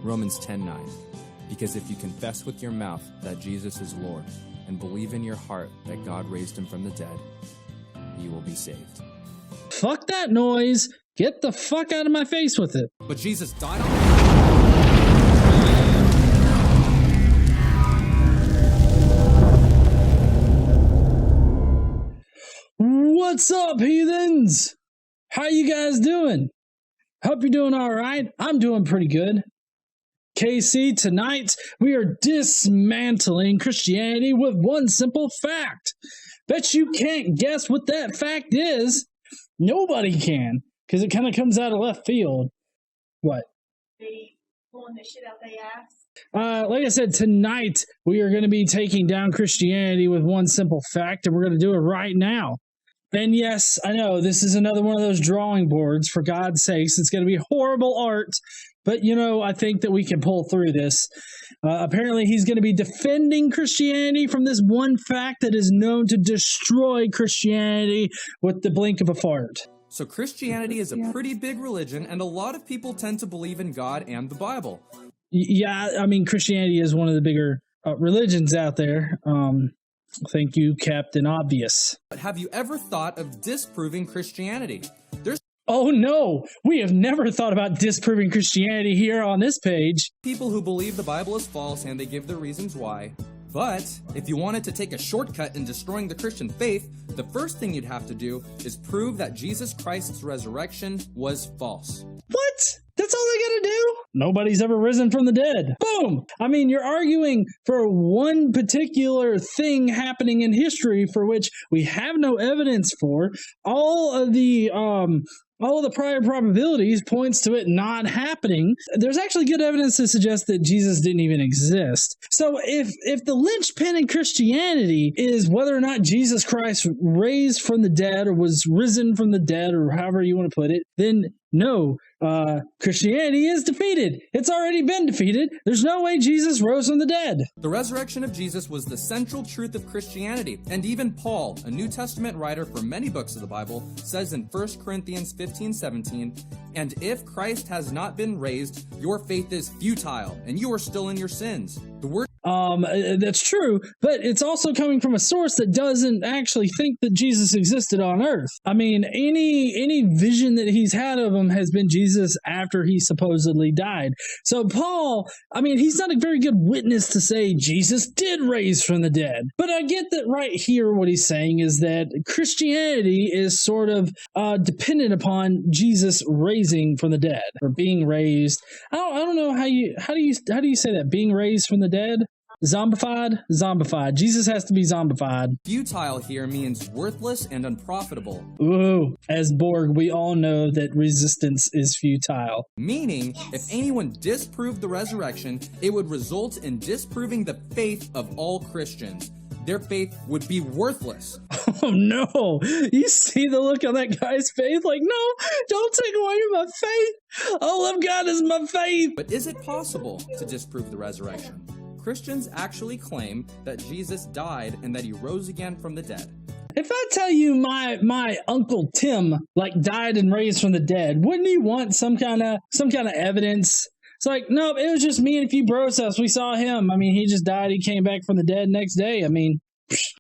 Romans 10:9. Because if you confess with your mouth that Jesus is Lord and believe in your heart that God raised him from the dead, you will be saved. Fuck that noise. Get the fuck out of my face with it. But Jesus died on What's up, heathens? How you guys doing? Hope you're doing all right. I'm doing pretty good. KC, tonight we are dismantling Christianity with one simple fact. Bet you can't guess what that fact is. Nobody can, because it kind of comes out of left field. What? They pulling the shit out their ass. Like I said, tonight we are going to be taking down Christianity with one simple fact, and we're going to do it right now. And yes, I know this is another one of those drawing boards. For God's sakes, it's going to be horrible art. But, you know, I think that we can pull through this. Apparently, he's going to be defending Christianity from this one fact that is known to destroy Christianity with the blink of a fart. So Christianity is a pretty big religion, and a lot of people tend to believe in God and the Bible. Yeah, I mean, Christianity is one of the bigger religions out there. Thank you, Captain Obvious. But have you ever thought of disproving Christianity? Oh no, we have never thought about disproving Christianity here on this page. People who believe the Bible is false and they give their reasons why. But if you wanted to take a shortcut in destroying the Christian faith, the first thing you'd have to do is prove that Jesus Christ's resurrection was false. What? That's all they gotta do? Nobody's ever risen from the dead. Boom! I mean, you're arguing for one particular thing happening in history for which we have no evidence for. All of the prior probabilities points to it not happening. There's actually good evidence to suggest that Jesus didn't even exist. So if the linchpin in Christianity is whether or not Jesus Christ raised from the dead or was risen from the dead or however you want to put it, then no, Christianity is defeated. It's already been defeated. There's no way Jesus rose from the dead. The resurrection of Jesus was the central truth of Christianity, and even Paul, a New Testament writer for many books of the Bible, says in 1 Corinthians 15:17, "And if Christ has not been raised, your faith is futile, and you are still in your sins." The word that's true, but it's also coming from a source that doesn't actually think that Jesus existed on earth. I mean, any vision that he's had of him has been Jesus after he supposedly died. So Paul, I mean, he's not a very good witness to say Jesus did raise from the dead. But I get that right here what he's saying is that Christianity is sort of dependent upon Jesus raising from the dead or being raised. I don't know how do you say that? Being raised from the dead? Zombified? Zombified. Jesus has to be zombified. futile here means worthless and unprofitable. Ooh, as Borg, we all know that resistance is futile. Meaning, if anyone disproved the resurrection, it would result in disproving the faith of all Christians. Their faith would be worthless. Oh no! You see the look on that guy's face? Like, no, don't take away my faith. All I've got is my faith. But is it possible to disprove the resurrection? Christians actually claim that Jesus died and that he rose again from the dead. If I tell you my Uncle Tim died and raised from the dead, wouldn't you want some kind of evidence? It's like, nope, it was just me and a few bros us. We saw him. I mean, he just died. He came back from the dead next day. I mean,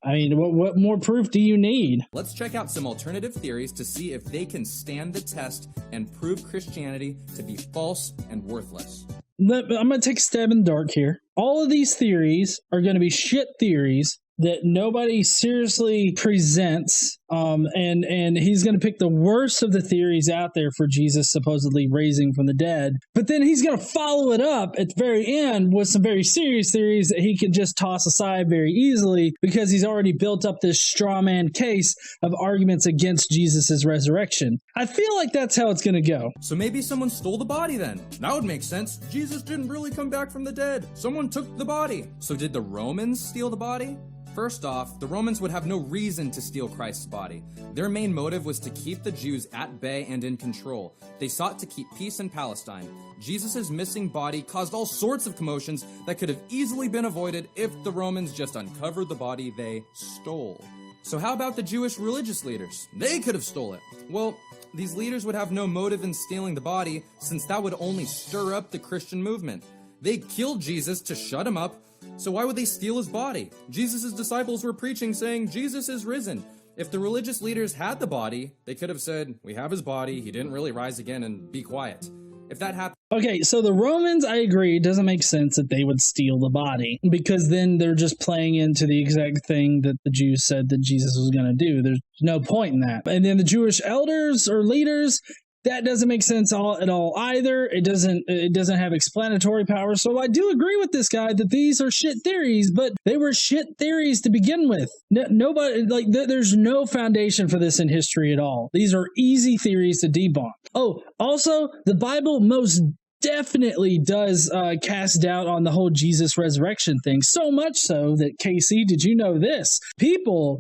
what more proof do you need? Let's check out some alternative theories to see if they can stand the test and prove Christianity to be false and worthless. I'm going to take a stab in the dark here. All of these theories are going to be shit theories that nobody seriously presents, and he's going to pick the worst of the theories out there for Jesus supposedly raising from the dead, but then he's going to follow it up at the very end with some very serious theories that he can just toss aside very easily because he's already built up this straw man case of arguments against Jesus' resurrection. I feel like that's how it's going to go. So maybe someone stole the body then. That would make sense. Jesus didn't really come back from the dead. Someone took the body. So did the Romans steal the body? First off, the Romans would have no reason to steal Christ's body. Their main motive was to keep the Jews at bay and in control. They sought to keep peace in Palestine. Jesus' missing body caused all sorts of commotions that could have easily been avoided if the Romans just uncovered the body they stole. So how about the Jewish religious leaders? They could have stole it. Well, These leaders would have no motive in stealing the body, since that would only stir up the Christian movement. They killed Jesus to shut him up, so why would they steal his body? Jesus' disciples were preaching saying Jesus is risen. If the religious leaders had the body, they could have said, we have his body, he didn't really rise again, and be quiet. If that happened... Okay, so the Romans, I agree, it doesn't make sense that they would steal the body, because then they're just playing into the exact thing that the Jews said that Jesus was going to do. There's no point in that. And then the Jewish elders or leaders, that doesn't make sense at all either. It doesn't have explanatory power. So I do agree with this guy that these are shit theories, but they were shit theories to begin with. Nobody, there's no foundation for this in history at all. These are easy theories to debunk. Oh, also, the Bible most definitely does cast doubt on the whole Jesus resurrection thing. So much so that, Casey, did you know this? People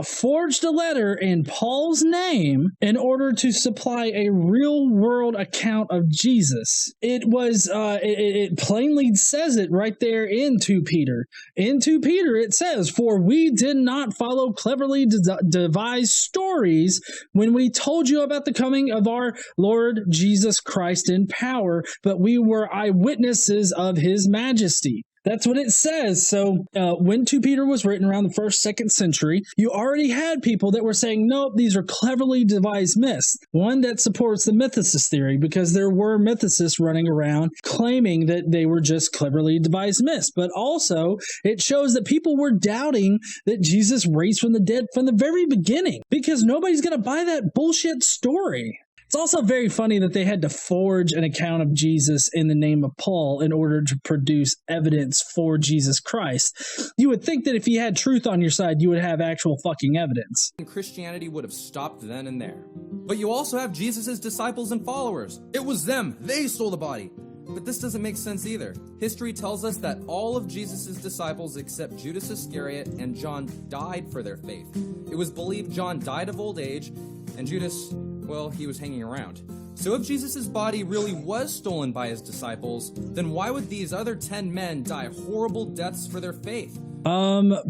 forged a letter in Paul's name in order to supply a real-world account of Jesus. It was, it plainly says it right there in 2 Peter. In 2 Peter, it says, "For we did not follow cleverly devised stories when we told you about the coming of our Lord Jesus Christ in power, but we were eyewitnesses of his majesty." That's what it says. So when 2 Peter was written around the 1st, 2nd century, you already had people that were saying, nope, these are cleverly devised myths. One that supports the Mythicist theory, because there were Mythicists running around claiming that they were just cleverly devised myths. But also, it shows that people were doubting that Jesus raised from the dead from the very beginning, because nobody's going to buy that bullshit story. It's also very funny that they had to forge an account of Jesus in the name of Paul in order to produce evidence for Jesus Christ. You would think that if you had truth on your side, you would have actual fucking evidence. Christianity would have stopped then and there. But you also have Jesus' disciples and followers. It was them. They stole the body. But this doesn't make sense either. History tells us that all of Jesus' disciples except Judas Iscariot and John died for their faith. It was believed John died of old age, and Judas, well, he was hanging around. So if Jesus' body really was stolen by his disciples, then why would these other 10 men die horrible deaths for their faith?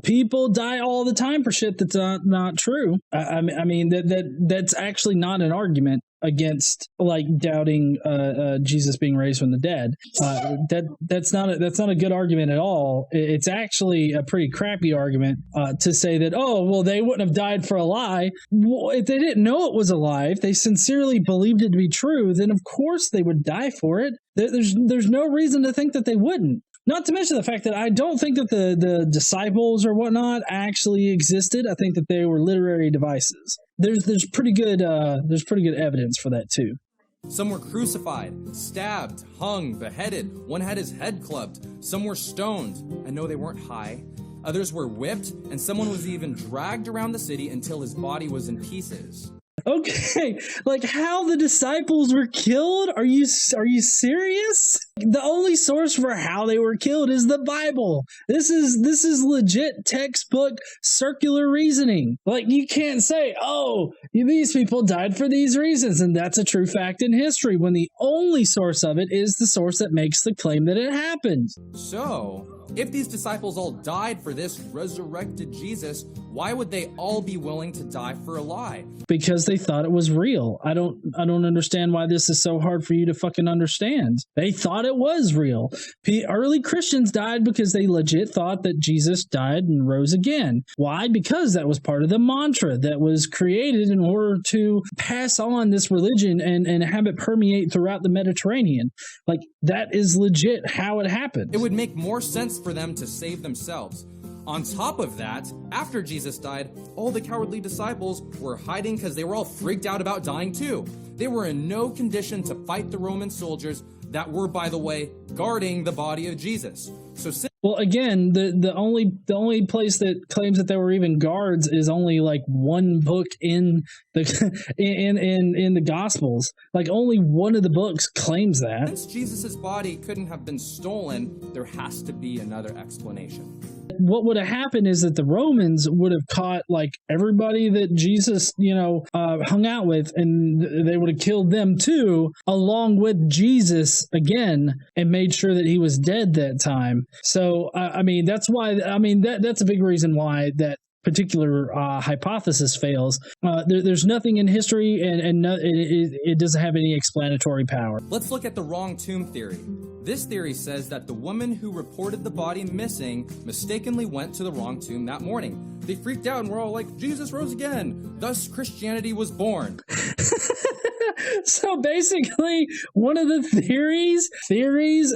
People die all the time for shit that's not true. I mean, that's actually not an argument against like doubting Jesus being raised from the dead. That's not a good argument at all. It's actually a pretty crappy argument to say that, oh, well, they wouldn't have died for a lie. Well, if they didn't know it was a lie, if they sincerely believed it to be true, then of course they would die for it. There's no reason to think that they wouldn't. Not to mention the fact that I don't think that the disciples or whatnot actually existed. I think that they were literary devices. There's pretty good evidence for that too. Some were crucified, stabbed, hung, beheaded. One had his head clubbed. Some were stoned. I know they weren't high. Others were whipped, and someone was even dragged around the city until his body was in pieces. Okay, like how the disciples were killed? Are you serious? The only source for how they were killed is the Bible. This is legit textbook circular reasoning. Like you can't say, oh, these people died for these reasons, and that's a true fact in history, when the only source of it is the source that makes the claim that it happened. So, if these disciples all died for this resurrected Jesus, why would they all be willing to die for a lie? Because they thought it was real. I don't understand why this is so hard for you to fucking understand. They thought it was real. Early Christians died because they legit thought that Jesus died and rose again. Why? Because that was part of the mantra that was created in order to pass on this religion and have it permeate throughout the Mediterranean. Like, that is legit how it happened. It would make more sense for them to save themselves. On top of that, after Jesus died, all the cowardly disciples were hiding because they were all freaked out about dying too. They were in no condition to fight the Roman soldiers that were, by the way, guarding the body of Jesus. Well, again, the only place that claims that there were even guards is only like one book in the in the Gospels. Like only one of the books claims that. Since Jesus' body couldn't have been stolen, there has to be another explanation. What would have happened is that the Romans would have caught like everybody that Jesus, hung out with, and they would have killed them too, along with Jesus again, and made sure that he was dead that time. So, that's why, that's a big reason why that particular hypothesis fails. There's nothing in history, and it doesn't have any explanatory power. Let's look at the wrong tomb theory. This theory says that the woman who reported the body missing mistakenly went to the wrong tomb that morning. They freaked out and were all like, Jesus rose again. Thus, Christianity was born. So basically, one of the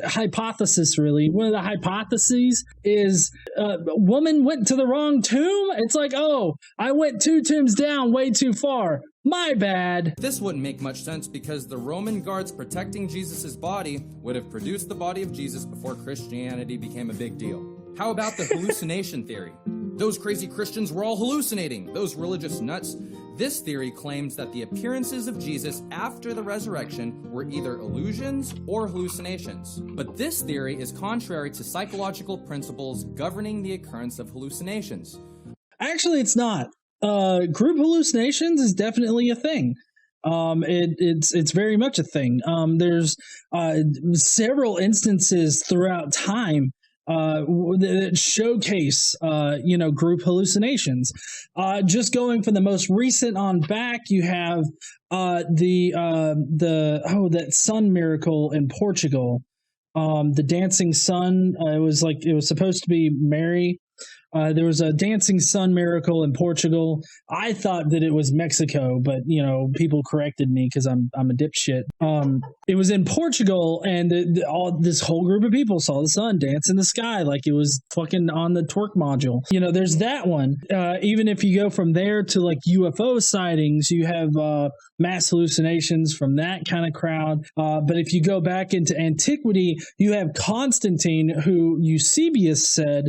hypothesis really, one of the hypotheses is a woman went to the wrong tomb. It's like, oh, I went 2 tombs down way too far. My bad. This wouldn't make much sense because the Roman guards protecting Jesus' body would have produced the body of Jesus before Christianity became a big deal. How about the hallucination theory? Those crazy Christians were all hallucinating, those religious nuts. This theory claims that the appearances of Jesus after the resurrection were either illusions or hallucinations. But this theory is contrary to psychological principles governing the occurrence of hallucinations. Actually, it's not. Group hallucinations is definitely a thing. It's very much a thing. There's several instances throughout time that showcase group hallucinations. Just going from the most recent on back, you have that sun miracle in Portugal, the dancing sun. It was supposed to be Mary. There was a dancing sun miracle in Portugal. I thought that it was Mexico, but people corrected me because I'm a dipshit. It was in Portugal, and this whole group of people saw the sun dance in the sky like it was fucking on the twerk module. There's that one. Even if you go from there to like UFO sightings, you have mass hallucinations from that kind of crowd. But if you go back into antiquity, you have Constantine, who Eusebius said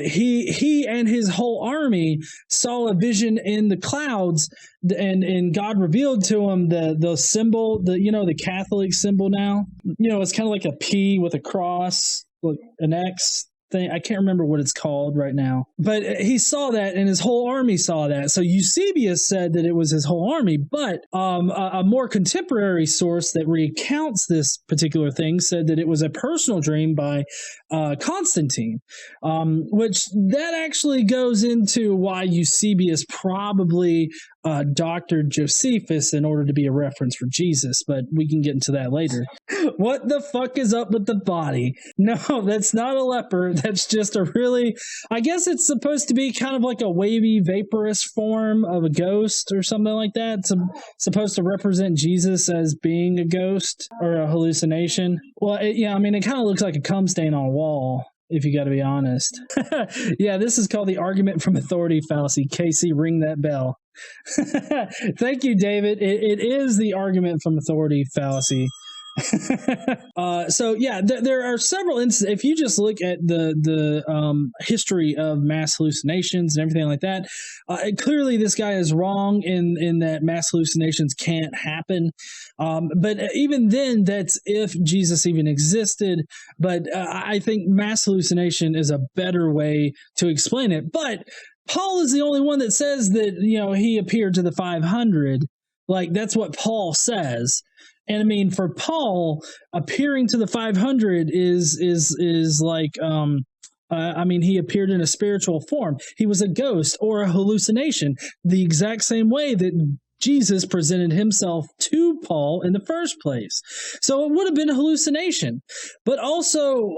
he and his whole army saw a vision in the clouds, and God revealed to him the symbol, the Catholic symbol now. It's kind of like a P with a cross, like an X thing. I can't remember what it's called right now, but he saw that, and his whole army saw that. So Eusebius said that it was his whole army, but a more contemporary source that recounts this particular thing said that it was a personal dream by Constantine, which that actually goes into why Eusebius probably doctored Josephus in order to be a reference for Jesus, but we can get into that later. What the fuck is up with the body? No, that's not a leper. That's just I guess it's supposed to be kind of like a wavy, vaporous form of a ghost or something like that. It's supposed to represent Jesus as being a ghost or a hallucination. Well, it kind of looks like a cum stain on a wall, if you got to be honest. Yeah, this is called the argument from authority fallacy. Casey, ring that bell. Thank you, David. It is the argument from authority fallacy. So yeah, there are several instances. If you just look at the history of mass hallucinations and everything like that, clearly this guy is wrong in that mass hallucinations can't happen. But even then, that's if Jesus even existed. But I think mass hallucination is a better way to explain it. But Paul is the only one that says that he appeared to the 500. Like, that's what Paul says. And for Paul, appearing to the 500 is like, he appeared in a spiritual form. He was a ghost or a hallucination, the exact same way that Jesus presented himself to Paul in the first place. So it would have been a hallucination. But also,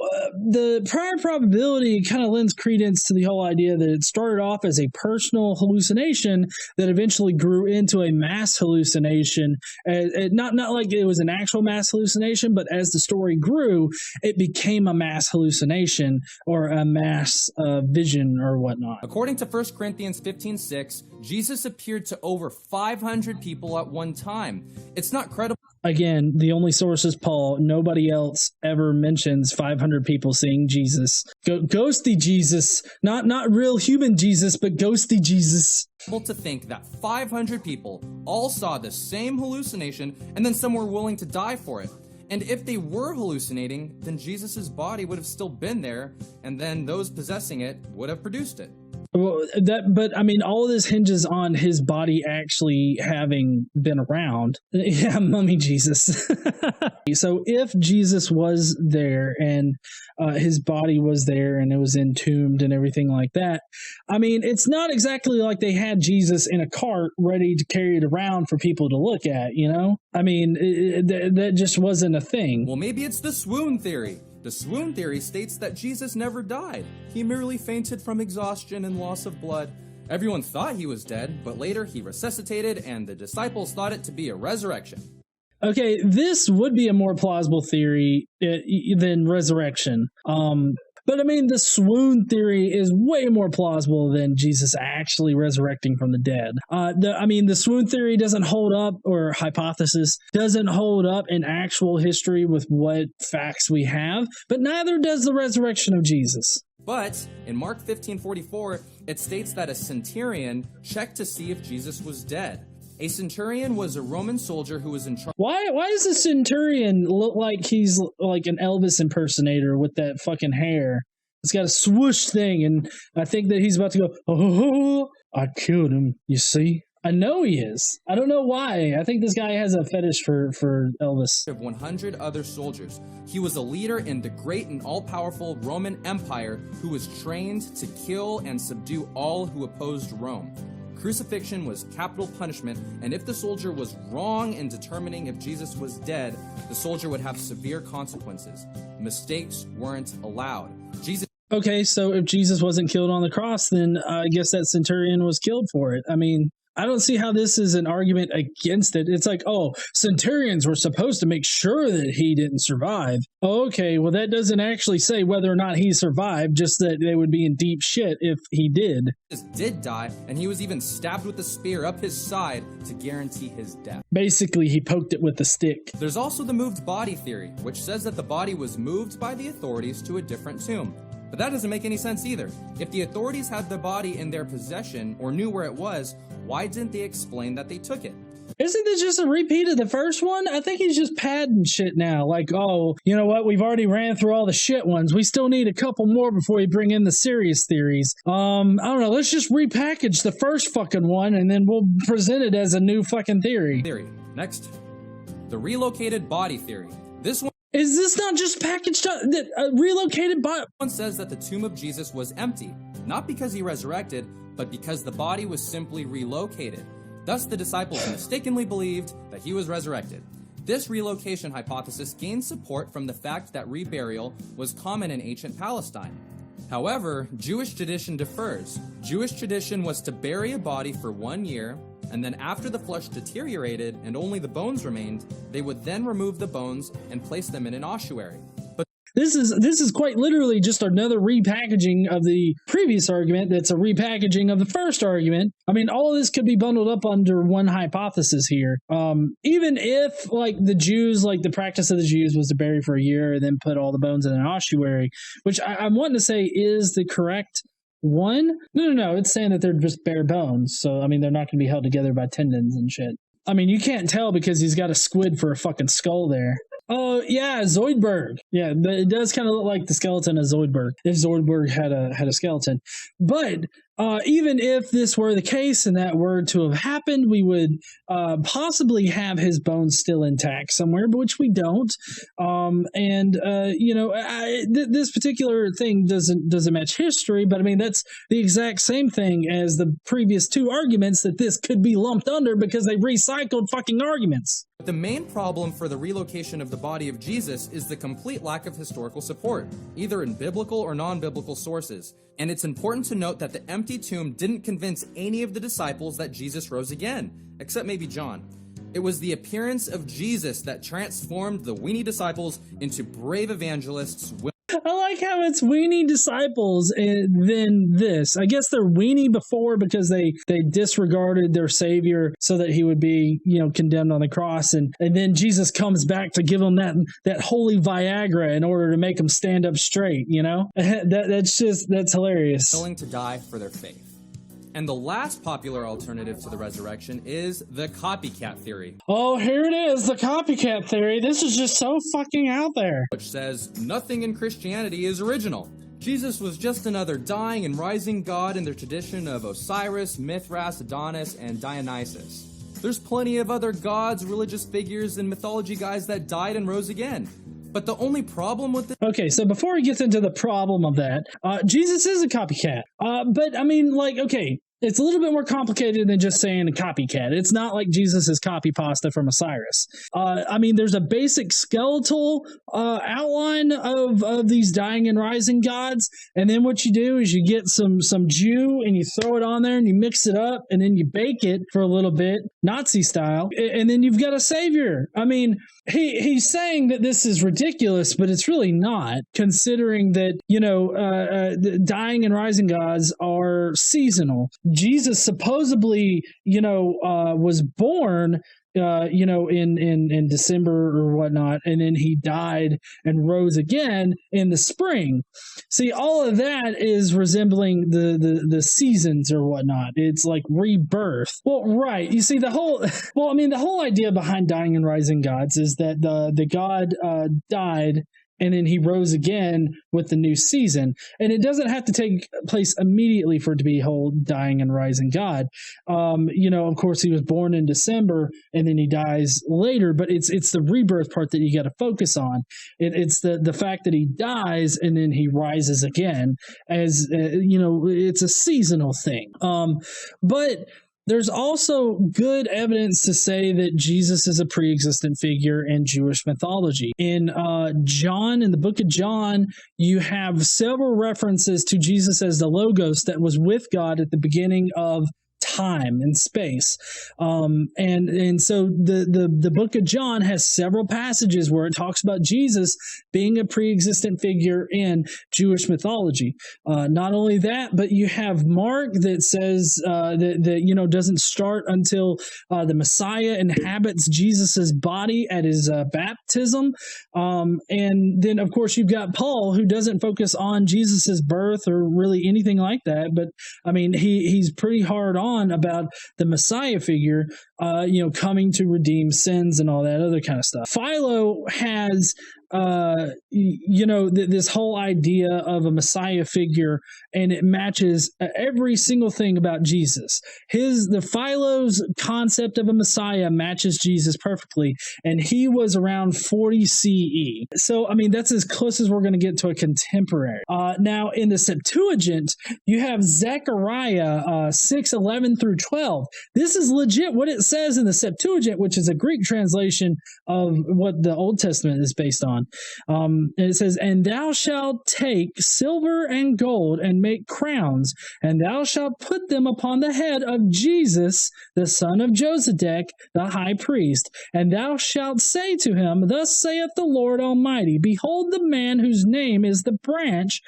the prior probability kind of lends credence to the whole idea that it started off as a personal hallucination that eventually grew into a mass hallucination. Not like it was an actual mass hallucination, but as the story grew, it became a mass hallucination or a mass vision or whatnot. According to 1 Corinthians 15:6, Jesus appeared to over 500 people at one time. It's not credible. Again, the only source is Paul. Nobody else ever mentions 500 people seeing Jesus. Ghosty Jesus. Not real human Jesus, but ghosty Jesus. To think that 500 people all saw the same hallucination and then some were willing to die for it. And if they were hallucinating, then Jesus' body would have still been there, and then those possessing it would have produced it. Well, but I mean, all of this hinges on his body actually having been around. Yeah, mummy Jesus. So if Jesus was there and his body was there and it was entombed and everything like that, I mean, it's not exactly like they had Jesus in a cart ready to carry it around for people to look at, you know? I mean, that just wasn't a thing. Well, maybe it's the swoon theory. The swoon theory states that Jesus never died. He merely fainted from exhaustion and loss of blood. Everyone thought he was dead, but later he resuscitated, and the disciples thought it to be a resurrection. Okay, this would be a more plausible theory than resurrection. But I mean, the swoon theory is way more plausible than Jesus actually resurrecting from the dead. The swoon theory doesn't hold up, or hypothesis doesn't hold up in actual history with what facts we have, but neither does the resurrection of Jesus. But in Mark 15:44, it states that a centurion checked to see if Jesus was dead. A centurion was a Roman soldier who was in charge. Why does the centurion look like he's like an Elvis impersonator with that fucking hair? It's got a swoosh thing, and I think that he's about to go, oh, I killed him, you see? I know he is. I don't know why. I think this guy has a fetish for Elvis. Of 100 other soldiers. He was a leader in the great and all-powerful Roman Empire who was trained to kill and subdue all who opposed Rome. Crucifixion was capital punishment, and if the soldier was wrong in determining if Jesus was dead, the soldier would have severe consequences. Mistakes weren't allowed. Okay, so if Jesus wasn't killed on the cross, then I guess that centurion was killed for it. I mean, I don't see how this is an argument against it. It's like, oh, centurions were supposed to make sure that he didn't survive. Okay, well, that doesn't actually say whether or not he survived, just that they would be in deep shit if he did. Jesus did die, and he was even stabbed with a spear up his side to guarantee his death. Basically, he poked it with a stick. There's also the moved body theory, which says that the body was moved by the authorities to a different tomb. But that doesn't make any sense either. If the authorities had the body in their possession or knew where it was, why didn't they explain that they took it? Isn't this just a repeat of the first one? I think he's just padding shit now. Like, oh, you know what? We've already ran through all the shit ones. We still need a couple more before we bring in the serious theories. I don't know. Let's just repackage the first fucking one and then we'll present it as a new fucking theory. Next, the relocated body theory. This one is this not just packaged up? Relocated body? One says that the tomb of Jesus was empty, not because he resurrected, but because the body was simply relocated. Thus, the disciples mistakenly believed that he was resurrected. This relocation hypothesis gained support from the fact that reburial was common in ancient Palestine. However, Jewish tradition differs. Jewish tradition was to bury a body for 1 year, and then after the flesh deteriorated and only the bones remained, they would then remove the bones and place them in an ossuary. But This is quite literally just another repackaging of the previous argument that's a repackaging of the first argument. I mean, all of this could be bundled up under one hypothesis here. Even if, like, the Jews, like, the practice of the Jews was to bury for a year and then put all the bones in an ossuary, which I'm wanting to say is the correct one. No, it's saying that they're just bare bones. So, I mean, they're not going to be held together by tendons and shit. I mean, you can't tell because he's got a squid for a fucking skull there. Oh, yeah, Zoidberg. Yeah, it does kind of look like the skeleton of Zoidberg, if Zoidberg had a skeleton. But even if this were the case and that were to have happened, we would possibly have his bones still intact somewhere, but which we don't. This particular thing doesn't match history, but I mean, that's the exact same thing as the previous two arguments that this could be lumped under because they recycled fucking arguments. The main problem for the relocation of the body of Jesus is the complete lack of historical support, either in biblical or non-biblical sources. And it's important to note that the empty tomb didn't convince any of the disciples that Jesus rose again, except maybe John. It was the appearance of Jesus that transformed the weenie disciples into brave evangelists. I like how it's weenie disciples and then this. I guess they're weenie before because they disregarded their Savior so that he would be, condemned on the cross. And then Jesus comes back to give them that holy Viagra in order to make them stand up straight, That's hilarious. Willing to die for their faith. And the last popular alternative to the resurrection is the copycat theory. Oh, here it is, the copycat theory. This is just so fucking out there. Which says nothing in Christianity is original. Jesus was just another dying and rising god in the tradition of Osiris, Mithras, Adonis, and Dionysus. There's plenty of other gods, religious figures, and mythology guys that died and rose again. But the only problem with this... Okay, so before he gets into the problem of that, Jesus is a copycat. But, I mean, like, okay, it's a little bit more complicated than just saying a copycat. It's not like Jesus is copy pasta from Osiris. I mean, there's a basic skeletal outline of these dying and rising gods, and then what you do is you get some Jew and you throw it on there and you mix it up and then you bake it for a little bit, Nazi style, and then you've got a savior. I mean, he's saying that this is ridiculous, but it's really not, considering that, you know, the dying and rising gods are seasonal. Jesus supposedly, you know, was born, you know, in December or whatnot, and then he died and rose again in the spring. See, all of that is resembling the seasons or whatnot. It's like rebirth. Well, right. You see, the whole idea behind dying and rising gods is that the god died and then he rose again with the new season. And it doesn't have to take place immediately for it to be a whole dying and rising God. You know, of course, he was born in December and then he dies later, but it's the rebirth part that you got to focus on. It's the fact that he dies and then he rises again, as, you know, it's a seasonal thing. But there's also good evidence to say that Jesus is a pre-existent figure in Jewish mythology. In the book of John, you have several references to Jesus as the Logos that was with God at the beginning of time and space. And so the book of John has several passages where it talks about Jesus being a pre-existent figure in Jewish mythology. Not only that, but you have Mark that says that you know, doesn't start until the Messiah inhabits Jesus's body at his baptism. And then of course you've got Paul, who doesn't focus on Jesus's birth or really anything like that, but I mean he's pretty hard on about the Messiah figure, you know, coming to redeem sins and all that other kind of stuff. Philo has, you know, this whole idea of a Messiah figure, and it matches every single thing about Jesus. The Philo's concept of a Messiah matches Jesus perfectly, and he was around 40 CE. So, I mean, that's as close as we're going to get to a contemporary. Now, in the Septuagint, you have Zechariah 6:11 through 12. This is legit what it says in the Septuagint, which is a Greek translation of what the Old Testament is based on. And it says, "And thou shalt take silver and gold and make crowns, and thou shalt put them upon the head of Jesus, the son of Josedek, the high priest. And thou shalt say to him, Thus saith the Lord Almighty, Behold the man whose name is the branch,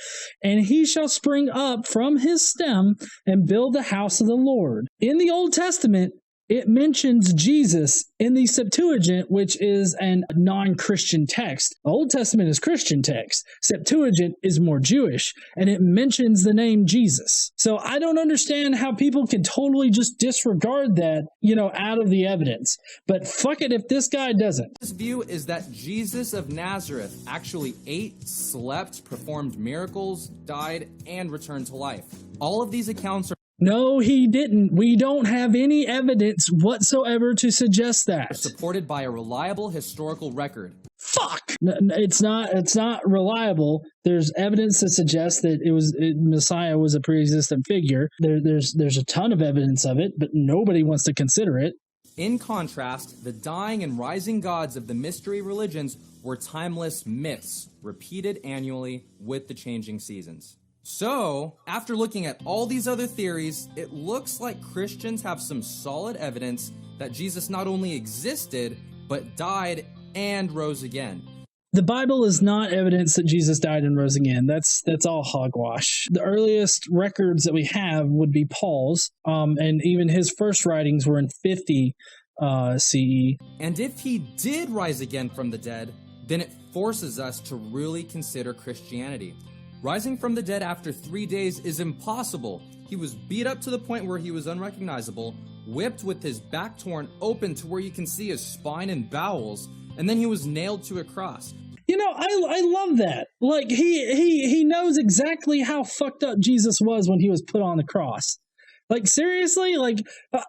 and he shall spring up from his stem and build the house of the Lord." In the Old Testament, it mentions Jesus in the Septuagint, which is a non-Christian text. The Old Testament is Christian text. Septuagint is more Jewish, and it mentions the name Jesus. So I don't understand how people can totally just disregard that, you know, out of the evidence. But fuck it if this guy doesn't. This view is that Jesus of Nazareth actually ate, slept, performed miracles, died, and returned to life. All of these accounts are No, he didn't. We don't have any evidence whatsoever to suggest that. supported by a reliable historical record. Fuck! It's not reliable. There's evidence to suggest that Messiah was a pre-existent figure. There's a ton of evidence of it, but nobody wants to consider it. In contrast, the dying and rising gods of the mystery religions were timeless myths, repeated annually with the changing seasons. So, after looking at all these other theories, it looks like Christians have some solid evidence that Jesus not only existed, but died and rose again. The Bible is not evidence that Jesus died and rose again. That's all hogwash. The earliest records that we have would be Paul's, and even his first writings were in 50 CE. And if he did rise again from the dead, then it forces us to really consider Christianity. Rising from the dead after 3 days is impossible. He was beat up to the point where he was unrecognizable, whipped with his back torn open to where you can see his spine and bowels, and then he was nailed to a cross. You know, I love that. Like he knows exactly how fucked up Jesus was when he was put on the cross. Like, seriously, like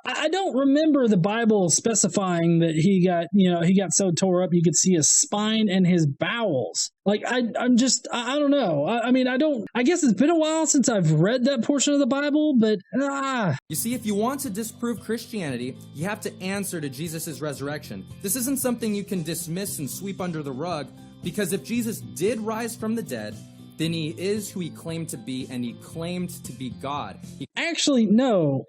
I don't remember the Bible specifying that he got so tore up you could see his spine and his bowels. Like, I don't know. I guess it's been a while since I've read that portion of the Bible, but You see, if you want to disprove Christianity, you have to answer to Jesus' resurrection. This isn't something you can dismiss and sweep under the rug, because if Jesus did rise from the dead, then he is who he claimed to be, and he claimed to be God. Actually, no.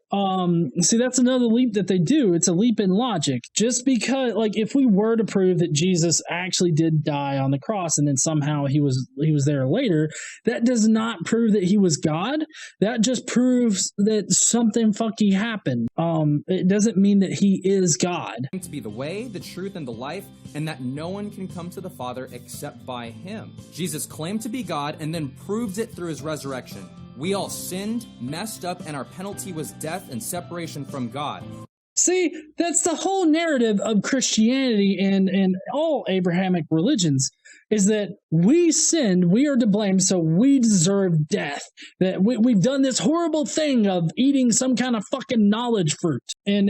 See, that's another leap that they do. It's a leap in logic. Just because, like, if we were to prove that Jesus actually did die on the cross and then somehow he was there later, that does not prove that he was God. That just proves that something funky happened. It doesn't mean that he is God. To be the way, the truth, and the life, and that no one can come to the Father except by him. Jesus claimed to be God and then proved it through his resurrection. We all sinned, messed up, and our penalty was death and separation from God. See, that's the whole narrative of Christianity and all Abrahamic religions, is that we sinned, we are to blame, so we deserve death. That we've done this horrible thing of eating some kind of fucking knowledge fruit. And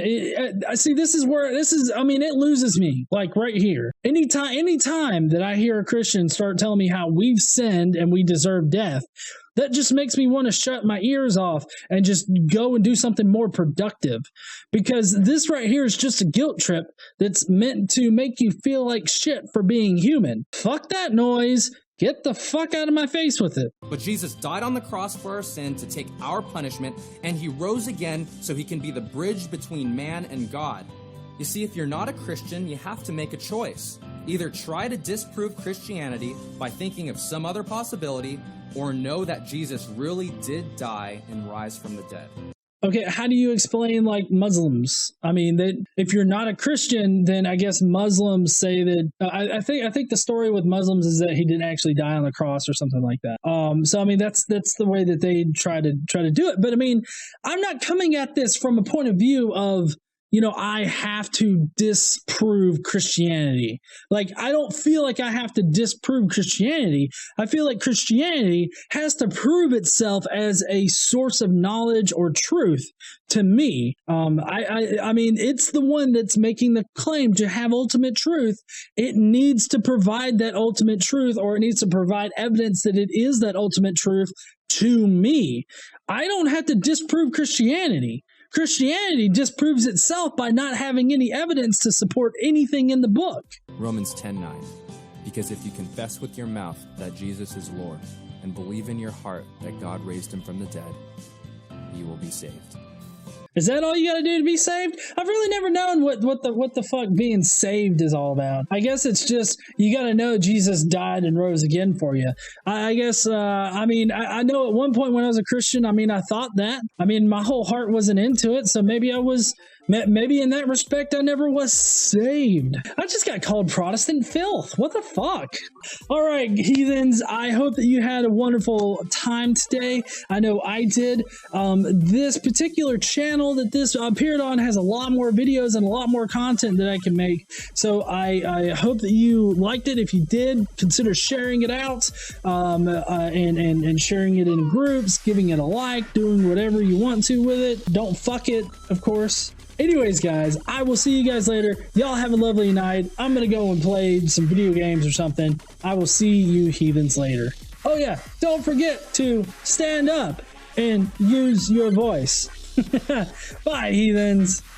I see, it loses me, like right here. Anytime that I hear a Christian start telling me how we've sinned and we deserve death, that just makes me want to shut my ears off and just go and do something more productive. Because this right here is just a guilt trip that's meant to make you feel like shit for being human. Fuck that noise. Get the fuck out of my face with it. But Jesus died on the cross for our sin to take our punishment, and he rose again so he can be the bridge between man and God. You see, if you're not a Christian, you have to make a choice. Either try to disprove Christianity by thinking of some other possibility, or know that Jesus really did die and rise from the dead. Okay, how do you explain, like, Muslims? I mean, that if you're not a Christian, then I guess Muslims say that. I think the story with Muslims is that he didn't actually die on the cross or something like that. So I mean, that's the way that they try to do it. But I mean, I'm not coming at this from a point of view of, I have to disprove Christianity. Like, I don't feel like I have to disprove Christianity. I feel like Christianity has to prove itself as a source of knowledge or truth to me. I mean, it's the one that's making the claim to have ultimate truth. It needs to provide that ultimate truth, or it needs to provide evidence that it is that ultimate truth to me. I don't have to disprove Christianity. Christianity disproves itself by not having any evidence to support anything in the book. Romans 10:9. Because if you confess with your mouth that Jesus is Lord and believe in your heart that God raised him from the dead, you will be saved. Is that all you got to do to be saved? I've really never known what the fuck being saved is all about. I guess it's just you got to know Jesus died and rose again for you. I guess, I know at one point when I was a Christian, I thought that. My whole heart wasn't into it, so maybe in that respect, I never was saved. I just got called Protestant filth. What the fuck? All right, heathens, I hope that you had a wonderful time today. I know I did. This particular channel that this appeared on has a lot more videos and a lot more content that I can make. So I hope that you liked it. If you did, consider sharing it out and sharing it in groups, giving it a like, doing whatever you want to with it. Don't fuck it, of course. Anyways, guys, I will see you guys later. Y'all have a lovely night. I'm going to go and play some video games or something. I will see you heathens later. Oh yeah, don't forget to stand up and use your voice. Bye, heathens.